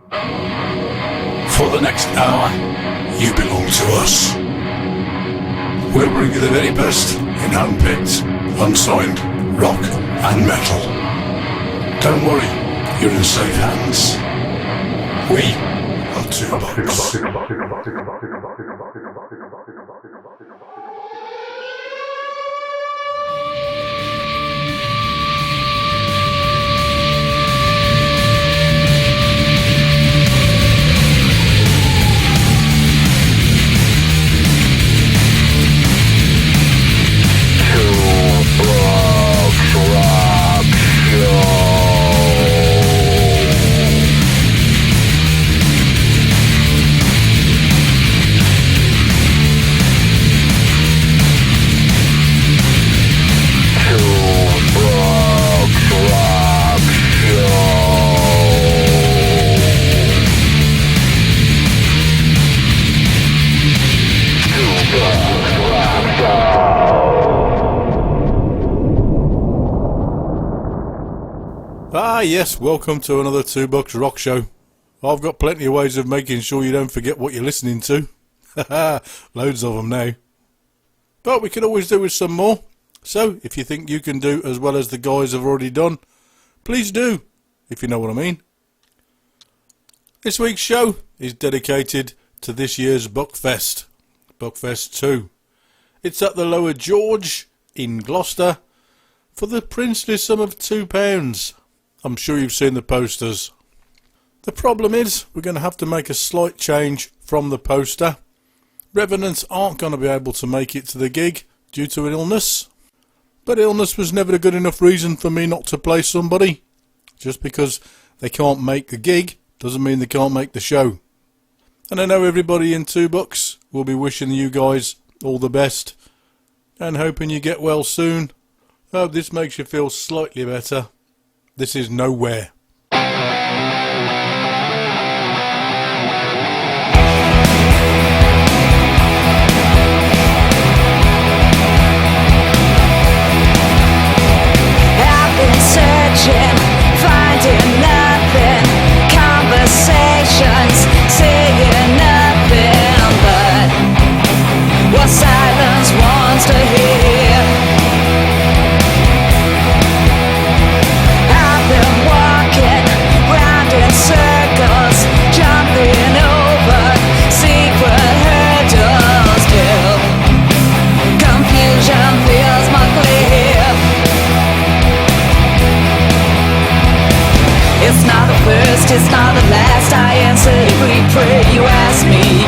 For the next hour, you belong to us. We'll bring you the very best in handpicked, unsigned rock and metal. Don't worry, you're in safe hands. We are Two Bucks. Yes, welcome to another Two Bucks Rock Show. I've got plenty of ways of making sure you don't forget what you're listening to. Loads of them now. But we can always do with some more. So, if you think you can do as well as the guys have already done, please do, if you know what I mean. This week's show is dedicated to this year's Buckfest, Buckfest 2. It's at the Lower George in Gloucester for the princely sum of £2. I'm sure you've seen the posters. The problem is we're going to have to make a slight change from the poster. Revenants aren't going to be able to make it to the gig due to an illness. But illness was never a good enough reason for me not to play somebody. Just because they can't make the gig doesn't mean they can't make the show. And I know everybody in Two Bucks will be wishing you guys all the best and hoping you get well soon. I hope this makes you feel slightly better. This is Nowhere. I've been searching, finding nothing. Conversations saying nothing but what silence wants to hear. Circles, jumping over secret hurdles till confusion feels more clear. It's not the first, it's not the last. I answered every prayer you asked me.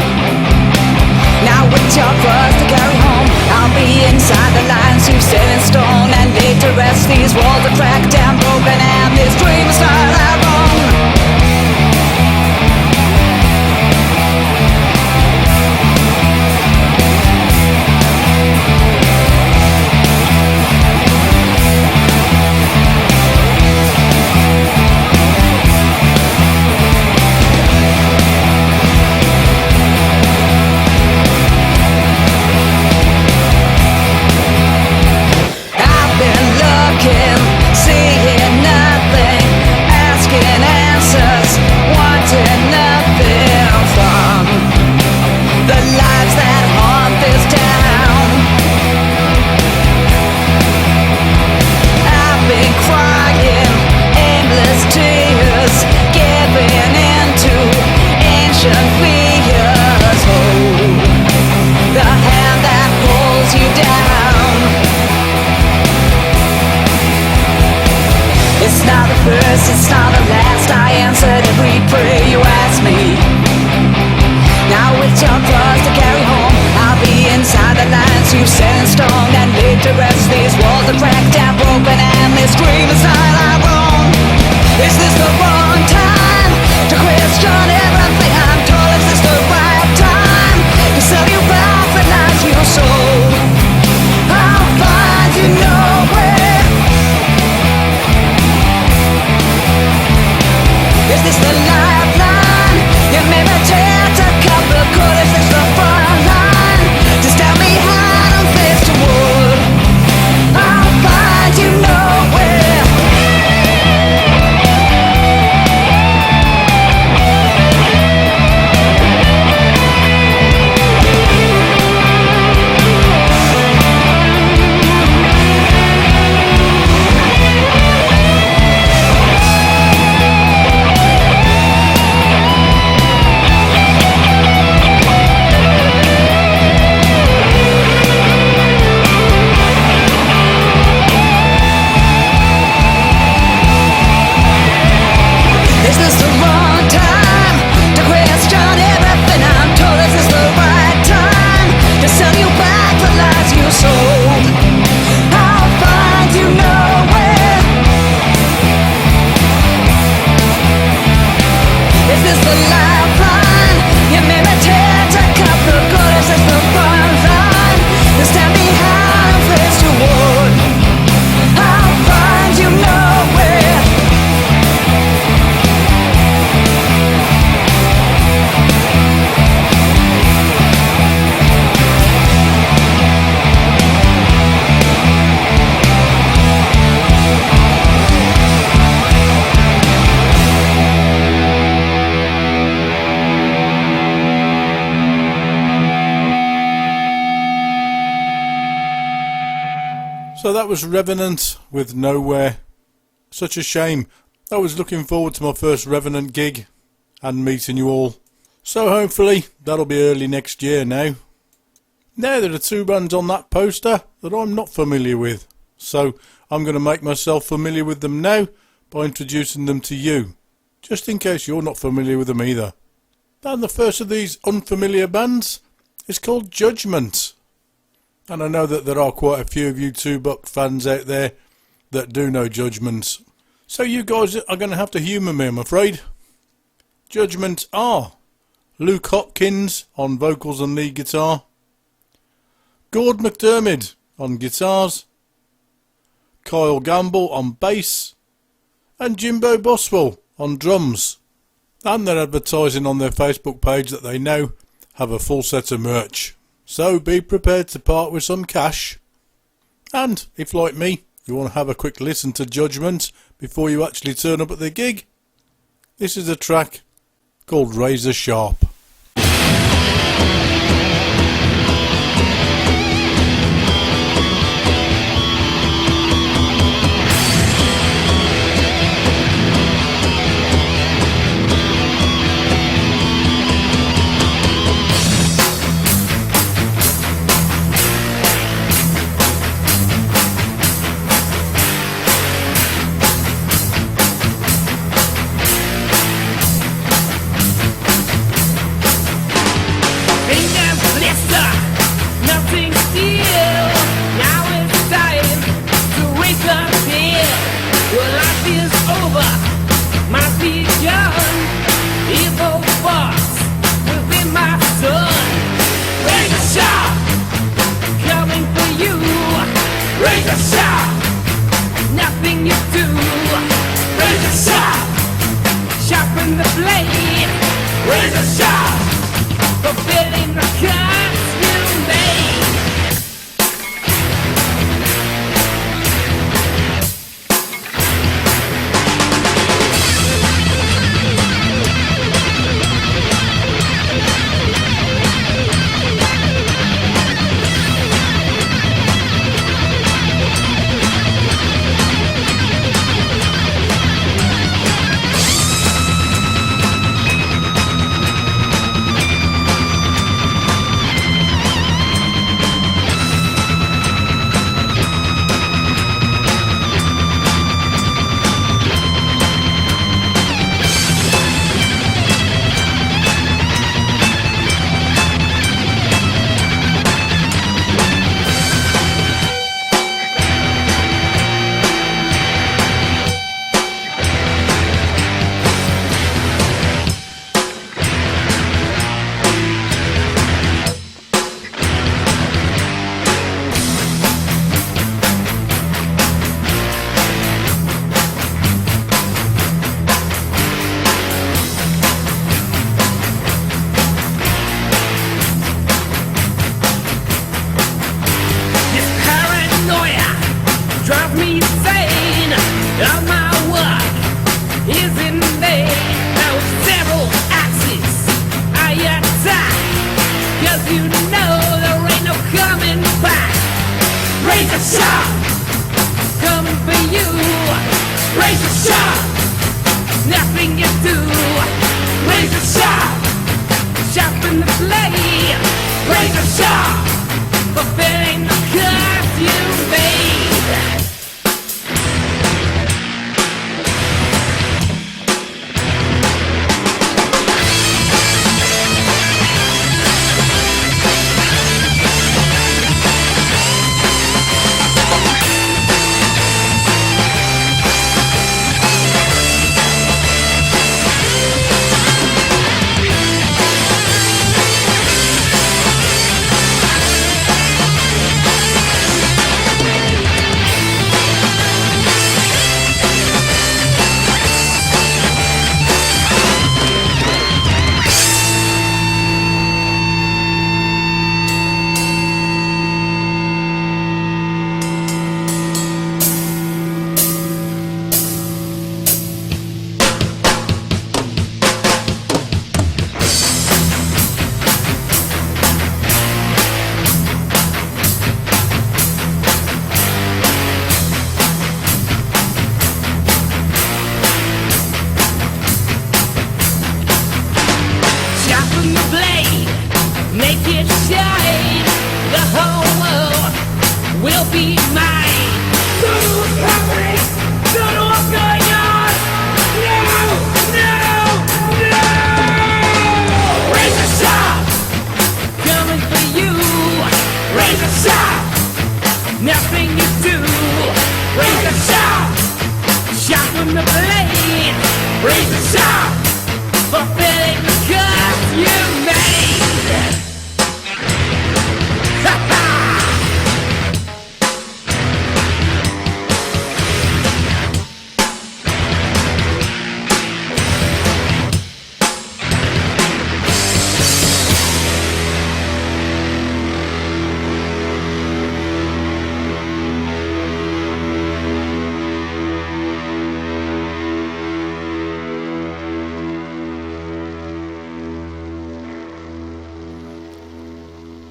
Now it's your cross to carry home. I'll be inside the lines you set in stone and laid to rest. These walls are cracked and broken, and this dream is not our own. Seeing nothing, asking answers, wanting nothing from the lives that haunt this town. I've been crying endless tears, giving into ancient fears. Hold the hand that pulls you down. It's not the first, it's not the last. I answered every prayer you asked me. Now it's your cross to carry home. I'll be inside the lines you've set in stone and laid to rest. These walls are cracked and broken, and this dream is not our own. Is this the wrong time to question everything I'm told? Is this the right time to sell you back the lies you sold? I'll find you nowhere. Is this the lifeline? You made me chance a couple of quarters. Is this the front line? Just tell me how to face the wood. I'll find you nowhere. Is this the lifeline? You made me tear to cut the good as it's the front line. You stand behind, face toward. I'll find you nowhere. So that was Revenant with Nowhere. Such a shame. I was looking forward to my first Revenant gig and meeting you all. So hopefully that'll be early next year now. Now there are two bands on that poster that I'm not familiar with. So I'm going to make myself familiar with them now by introducing them to you, just in case you're not familiar with them either. And the first of these unfamiliar bands is called Judgment. And I know that there are quite a few of you Two Buck fans out there that do know Judgment. So you guys are going to have to humour me, I'm afraid. Judgment are Luke Hopkins on vocals and lead guitar, Gord McDermid on guitars, Kyle Gamble on bass, and Jimbo Boswell on drums. And they're advertising on their Facebook page that they now have a full set of merch. So be prepared to part with some cash. And if, like me, you want to have a quick listen to Judgment before you actually turn up at the gig, this is a track called Razor Sharp. be mine. Don't know what's happening, don't know what's going on. No, no, no. Raise a shot, coming for you. Raise a shot, nothing you do. Raise a shot, shot from the blade. Raise a shot, fulfilling the curse you made. Ha ha!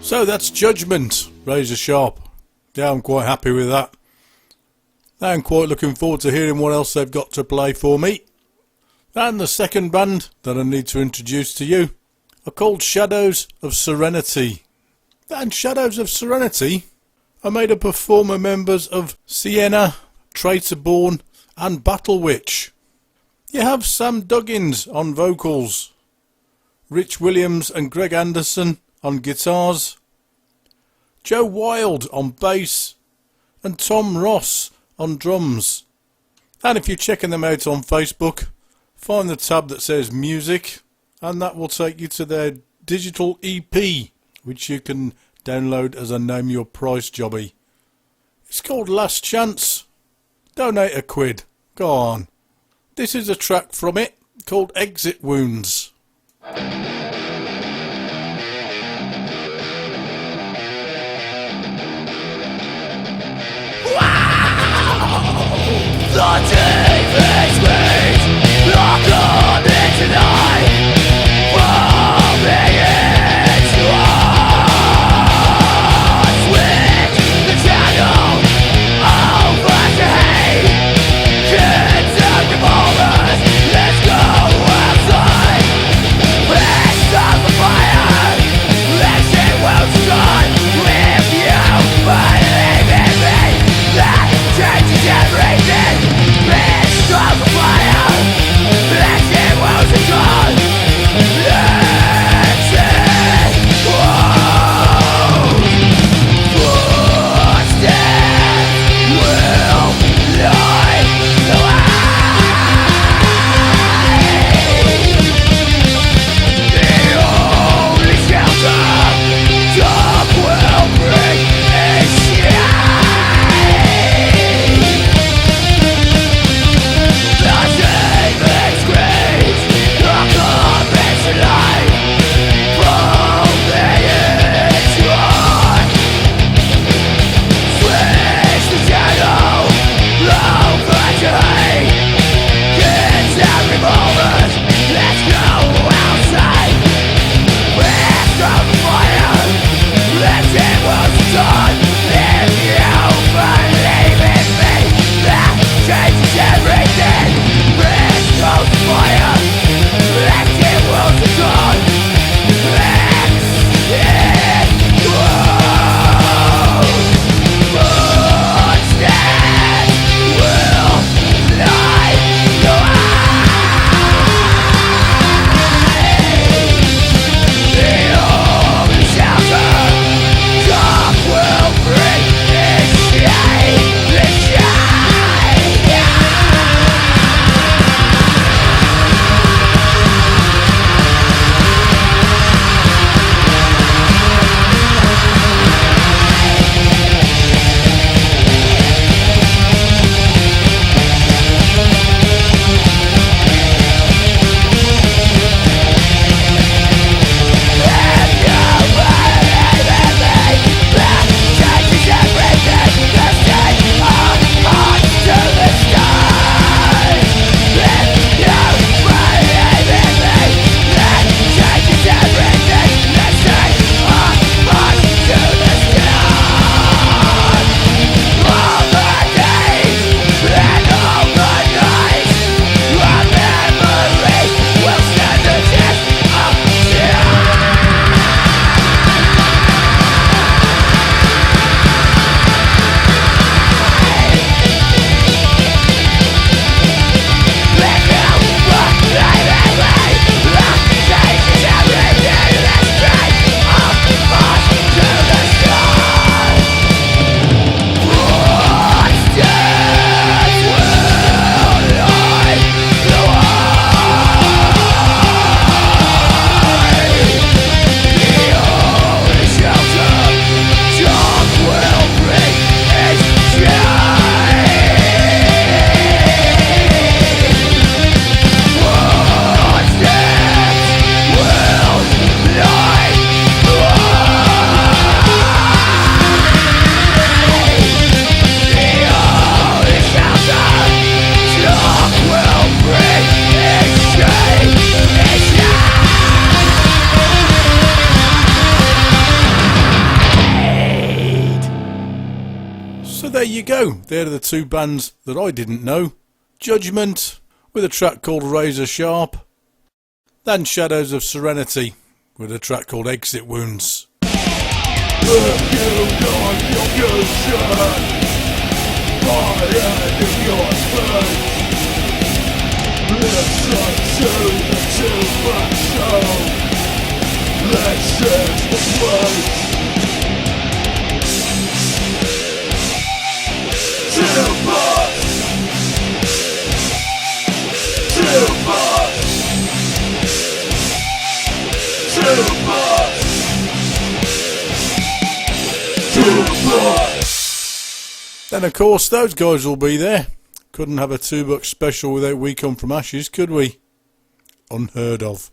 So that's Judgment, Razor Sharp. Yeah, I'm quite happy with that. I'm quite looking forward to hearing what else they've got to play for me. And the second band that I need to introduce to you are called Shadows of Serenity. And Shadows of Serenity are made up of former members of Sienna, Traitorborn and Battle Witch. You have Sam Duggins on vocals, Rich Williams and Greg Anderson on guitars, Joe Wild on bass, and Tom Ross on drums. And if you're checking them out on Facebook, find the tab that says music, and that will take you to their digital EP, which you can download as a Name Your Price jobby. It's called Last Chance. Donate £1. Go on. This is a track from it called Exit Wounds. The deep is sweet, lock on me tonight. For me it's yours. Switch the channel, over to hate. Kids and revolvers, let's go outside. Let's start the fire, let's see what's done. If you believe in me, that changes everything. there you go. They're the two bands that I didn't know. Judgment with a track called Razor Sharp. Then Shadows of Serenity with a track called Exit Wounds. Then of course those guys will be there. Couldn't have a $2 special without We Come From Ashes, could we? Unheard of.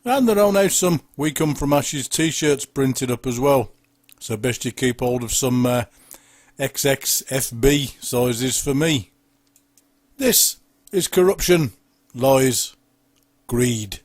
And there are now some We Come From Ashes t-shirts printed up as well. So best you keep hold of some XXFB sizes for me. This is Corruption, Lies, Greed.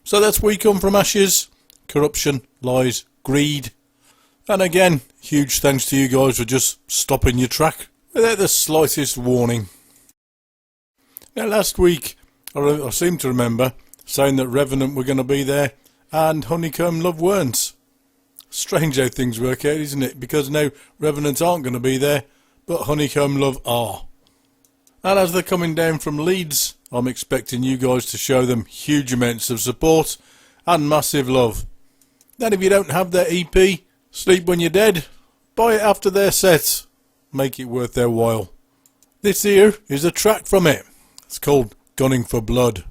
So that's We Come From Ashes, Corruption, Lies, Greed. And again, huge thanks to you guys for just stopping your track without the slightest warning. Now last week, I seem to remember saying that Revenant were going to be there and Honeycomb Love weren't. Strange how things work out, isn't it? Because now Revenant aren't going to be there, but Honeycomb Love are. And as they're coming down from Leeds, I'm expecting you guys to show them huge amounts of support and massive love. Then if you don't have their EP, Sleep When You're Dead, buy it after their set. make it worth their while. This here is a track from it. It's called Gunning for Blood.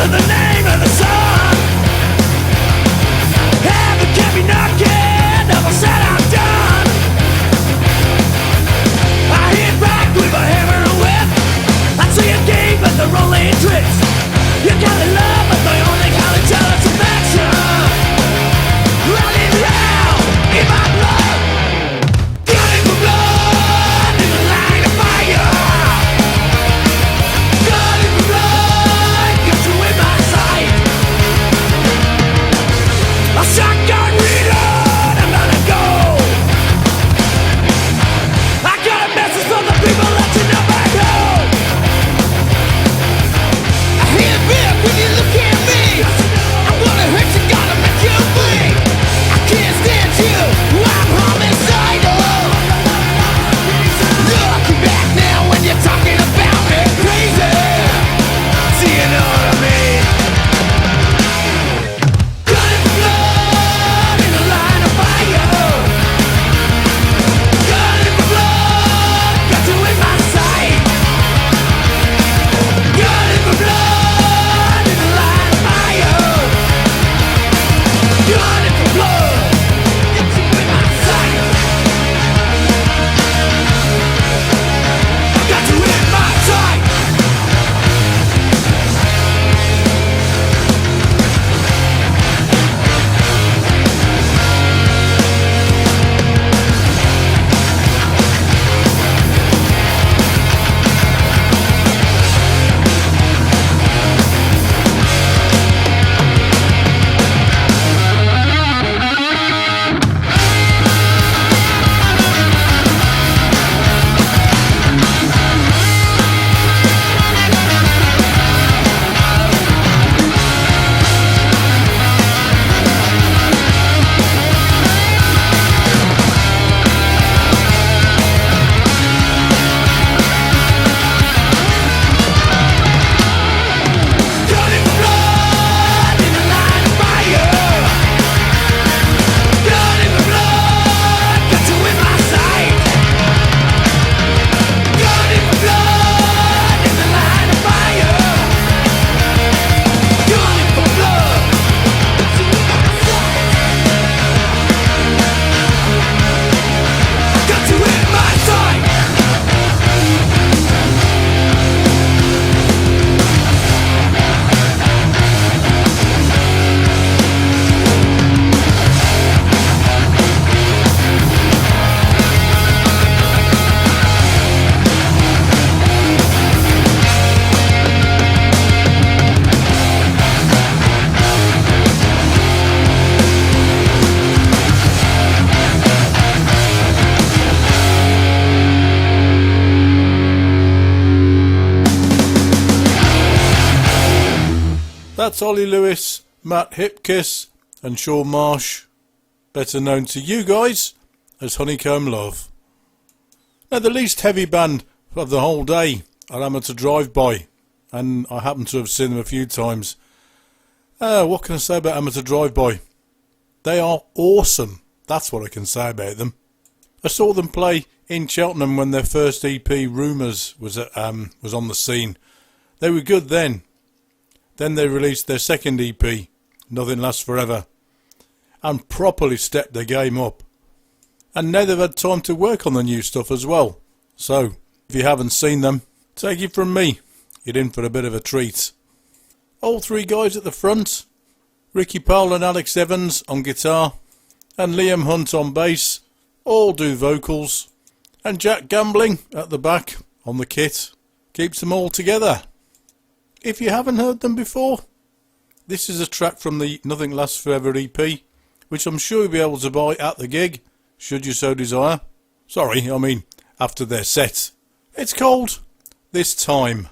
The name of the Son, heaven can be knocking, never said I'm done. I hit back with a hammer and whip. I see a game, but they're only tricks. You call it love, but they only call it jealous affection. Running round in my blood, gunning for blood in the line of fire. Gunning for blood, got you in my sight. A shotgun reload, I'm gonna go. I got a message for the people that you know back home. I hear back when you look at me. I'm gonna hurt you, gonna make you bleed. I can't stand you, I'm homicidal. Looking back now when you're talking about me crazy. Do you know what I mean? Gunning for blood in the line of fire. Gunning for blood, got you in my sight. Gunning for blood in the line of fire. Gunning for blood, got you in my sight. Got you in my sight. Gunning for blood in the line of fire. Gunning for blood, got you in my sight. Gunning for blood in the line of fire. Gunning for blood, got you in my sight. Got you in my sight. That's Ollie Lewis, Matt Hipkiss and Sean Marsh, better known to you guys as Honeycomb Love. Now the least heavy band of the whole day are Amateur Drive-By, and I happen to have seen them a few times. What can I say about Amateur Drive-By? They are awesome, that's what I can say about them. I saw them play in Cheltenham when their first EP Rumours was on the scene. They were good then. Then they released their second EP, Nothing Lasts Forever, and properly stepped their game up. And now they've had time to work on the new stuff as well. So, if you haven't seen them, take it from me, you're in for a bit of a treat. All three guys at the front, Ricky Powell and Alex Evans on guitar, and Liam Hunt on bass, all do vocals, and Jack Gambling at the back on the kit, keeps them all together. If you haven't heard them before, this is a track from the Nothing Lasts Forever EP, which I'm sure you'll be able to buy at the gig, should you so desire. Sorry, I mean after their set. It's called This Time.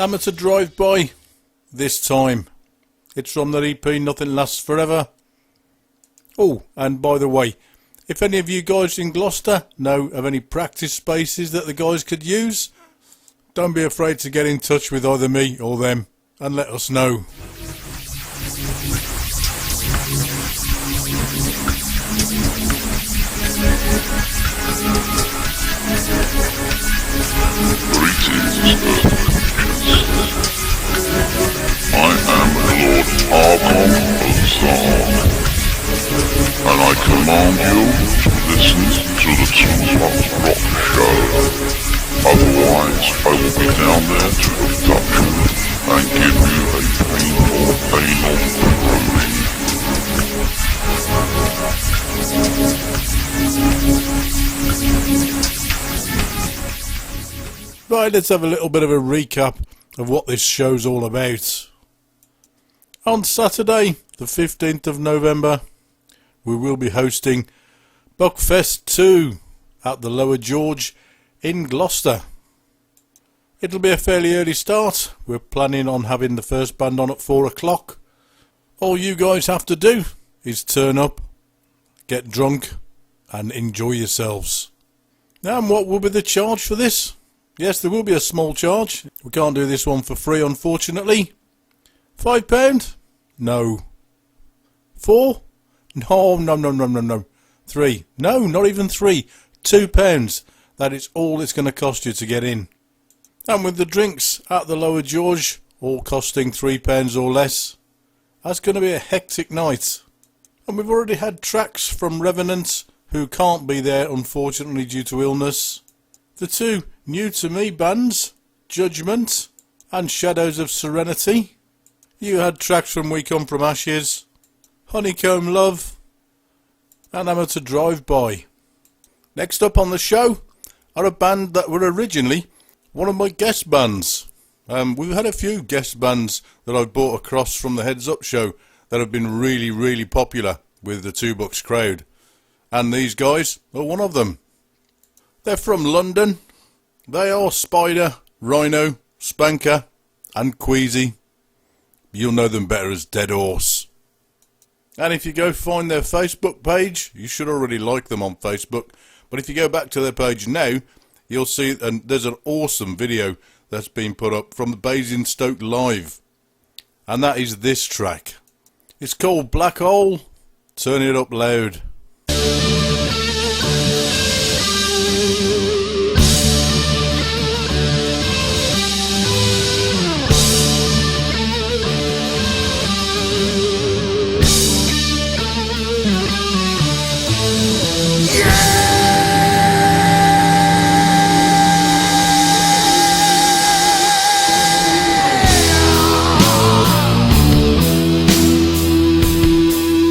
Amateur Drive-By this time. It's from the EP Nothing Lasts Forever. Oh, and by the way, if any of you guys in Gloucester know of any practice spaces that the guys could use, don't be afraid to get in touch with either me or them and let us know. Greetings, I am Lord Argon of Zark, and I command you to listen to the Tupac Rock Show. Otherwise, I will be down there to abduct you and give you a painful anal grooming. Right, let's have a little bit of a recap of what this show's all about. On Saturday, the 15th of November, we will be hosting Buckfest 2 at the Lower George in Gloucester. It'll be a fairly early start. We're planning on having the first band on at 4 o'clock. All you guys have to do is turn up, get drunk and enjoy yourselves. Now, and what will be the charge for this? Yes, there will be a small charge. We can't do this one for free, unfortunately. £5? No. 4? No. 3? No, not even 3. £2. That is all it's going to cost you to get in. And with the drinks at the Lower George, all costing £3 or less, that's going to be a hectic night. And we've already had tracks from Revenant, who can't be there unfortunately due to illness. The two new to me bands, Judgment and Shadows of Serenity. You had tracks from We Come From Ashes, Honeycomb Love and Amateur Drive-By. Next up on the show are a band that were originally one of my guest bands. We've had a few guest bands that I've brought across from the Heads Up show that have been really popular with the Two Bucks crowd. And these guys are one of them. They're from London. They are Spider, Rhino, Spanker and Queasy. You'll know them better as Dead Horse. And if you go find their Facebook page, you should already like them on Facebook, but if you go back to their page now, you'll see, and there's an awesome video that's been put up from the Basingstoke Live, and that is this track. It's called Black Hole. Turn it up loud.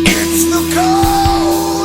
It's the cold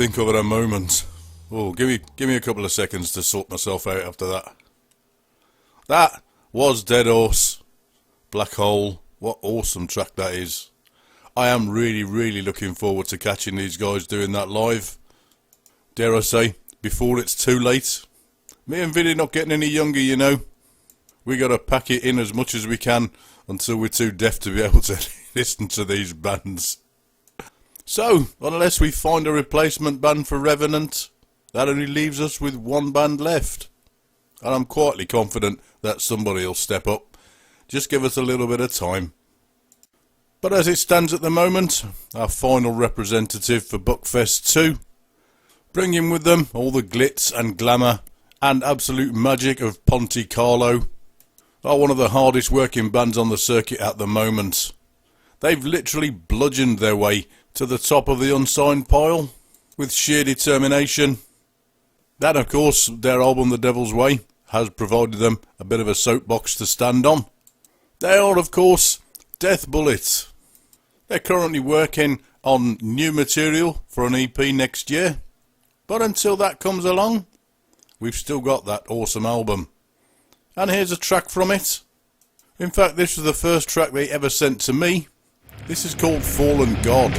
think of at a moment. Oh, give me a couple of seconds to sort myself out after that. That was Dead Horse, Black Hole. What awesome track that is. I am really looking forward to catching these guys doing that live. Dare I say, before it's too late. Me and Vinny not getting any younger, you know. We gotta pack it in as much as we can until we're too deaf to be able to listen to these bands. So, unless we find a replacement band for Revenant, that only leaves us with one band left. And I'm quietly confident that somebody will step up. Just give us a little bit of time. But as it stands at the moment, our final representative for Buckfest 2, bringing with them all the glitz and glamour and absolute magic of Ponte Carlo, are one of the hardest working bands on the circuit at the moment. They've literally bludgeoned their way to the top of the unsigned pile with sheer determination. That, of course, their album The Devil's Way has provided them a bit of a soapbox to stand on. They are, of course, Death Bullet. They're currently working on new material for an EP next year, but until that comes along, we've still got that awesome album. And here's a track from it. In fact, this was the first track they ever sent to me. This is called Fallen God.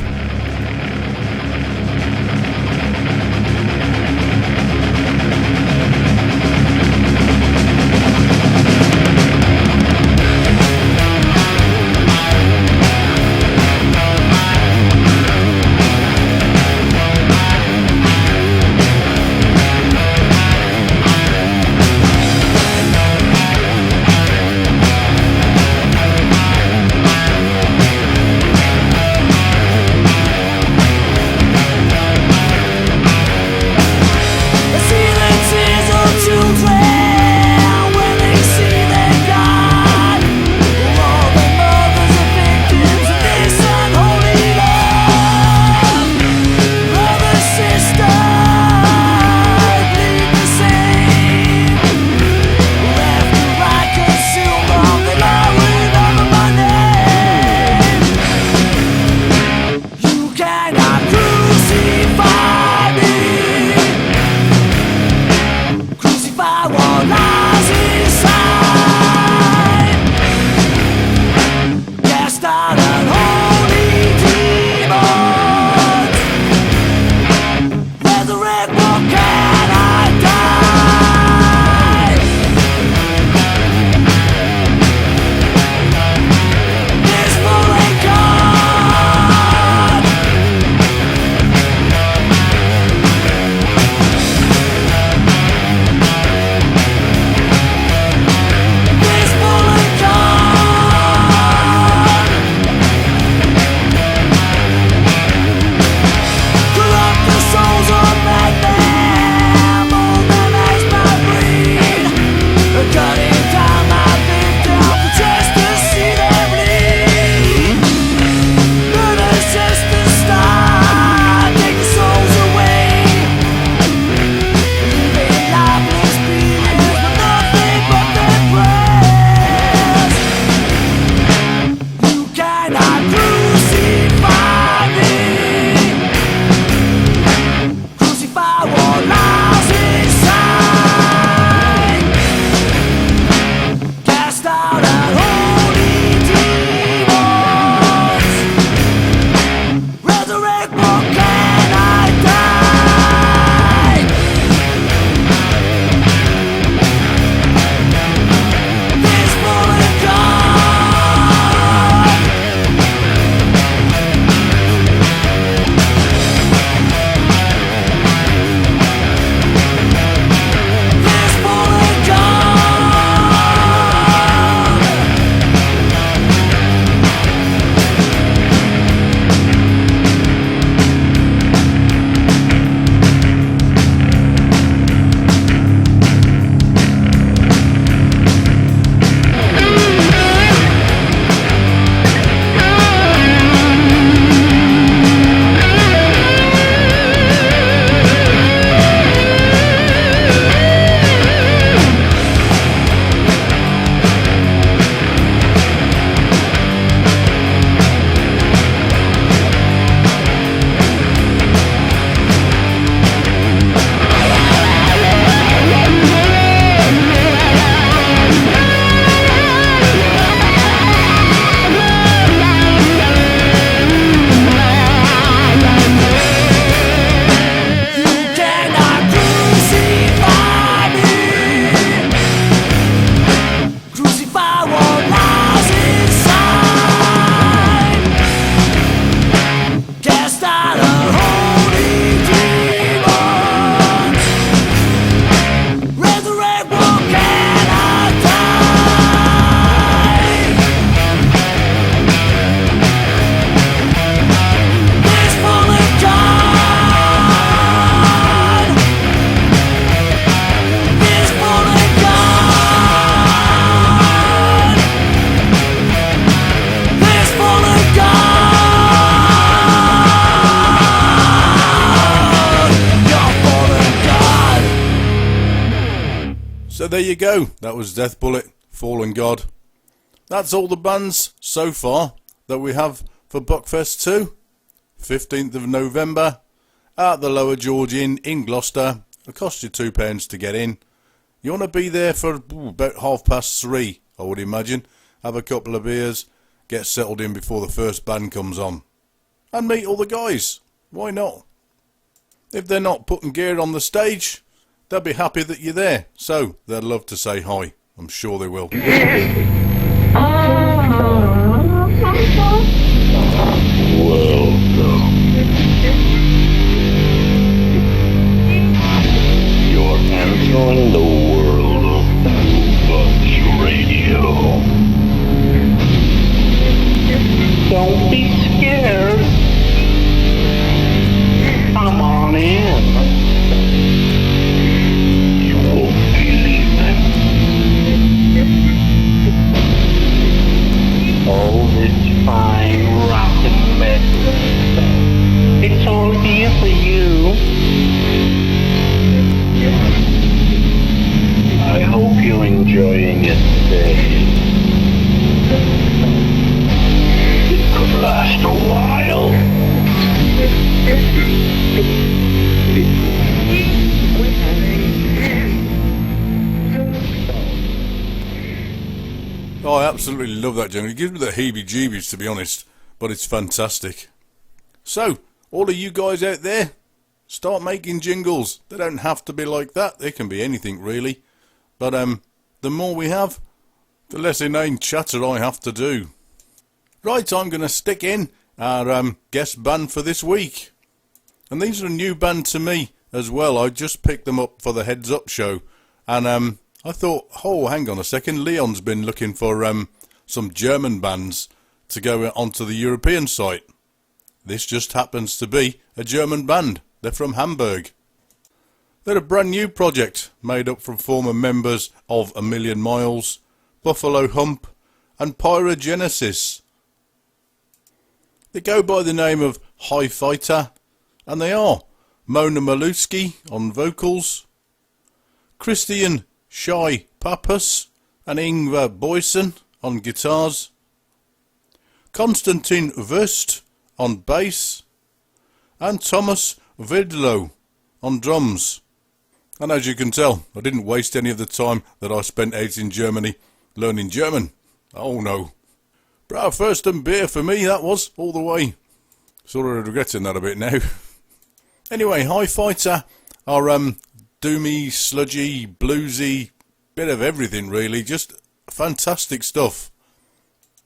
So there you go, that was Death Bullet, Fallen God. That's all the bands so far that we have for Buckfest 2, 15th of November, at the Lower George Inn in Gloucester. It'll cost you £2 to get in. You want to be there for about 3:30, I would imagine. Have a couple of beers, get settled in before the first band comes on. And meet all the guys, why not? If they're not putting gear on the stage, they'll be happy that you're there, so they'll love to say hi. I'm sure they will. Welcome. You're entering the world of Bugs Radio. Don't be scared. Come on in. You won't believe it. All this fine rock and metal. It's all here for you. I hope you're enjoying it today. It could last a while. Oh, I absolutely love that jingle. It gives me the heebie-jeebies, to be honest, but it's fantastic. So, all of you guys out there, start making jingles. They don't have to be like that. They can be anything, really. But the more we have, the less inane chatter I have to do. Right, I'm going to stick in our guest band for this week. And these are a new band to me as well. I just picked them up for the Heads Up show. And I thought, oh, hang on a second. Leon's been looking for some German bands to go onto the European site. This just happens to be a German band. They're from Hamburg. They're a brand new project made up from former members of A Million Miles, Buffalo Hump and Pyrogenesis. They go by the name of High Fighter, and they are Mona Maluski on vocals, Christian Shy Pappas and Ingvar Boysen on guitars, Konstantin Wurst on bass, and Thomas Vedlo on drums. And as you can tell, I didn't waste any of the time that I spent out in Germany learning German. Oh no. Bratwurst beer for me, that was, all the way. Sort of regretting that a bit now. Anyway, High Fighter are doomy, sludgy, bluesy, bit of everything really, just fantastic stuff.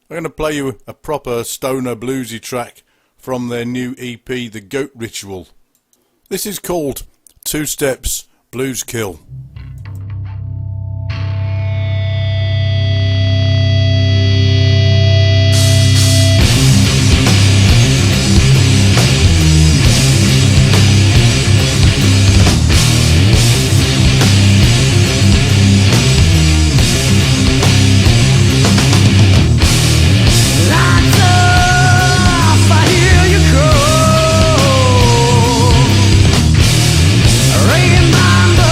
I'm going to play you a proper stoner bluesy track from their new EP, The Goat Ritual. This is called Two Steps Blues Kill. Remember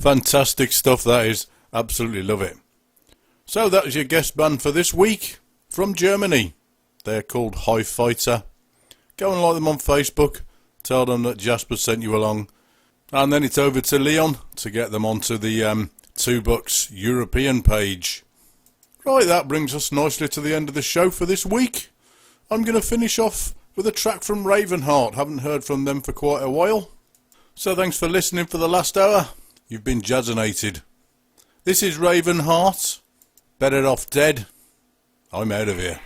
Fantastic stuff that is. Absolutely love it. So that was your guest band for this week from Germany. They're called High Fighter. Go and like them on Facebook. Tell them that Jasper sent you along. And then it's over to Leon to get them onto the 2 Bucks European page. Right, that brings us nicely to the end of the show for this week. I'm going to finish off with a track from Ravenheart. Haven't heard from them for quite a while. So thanks for listening for the last hour. You've been jazzinated. This is Ravenheart. Better Off Dead. I'm out of here.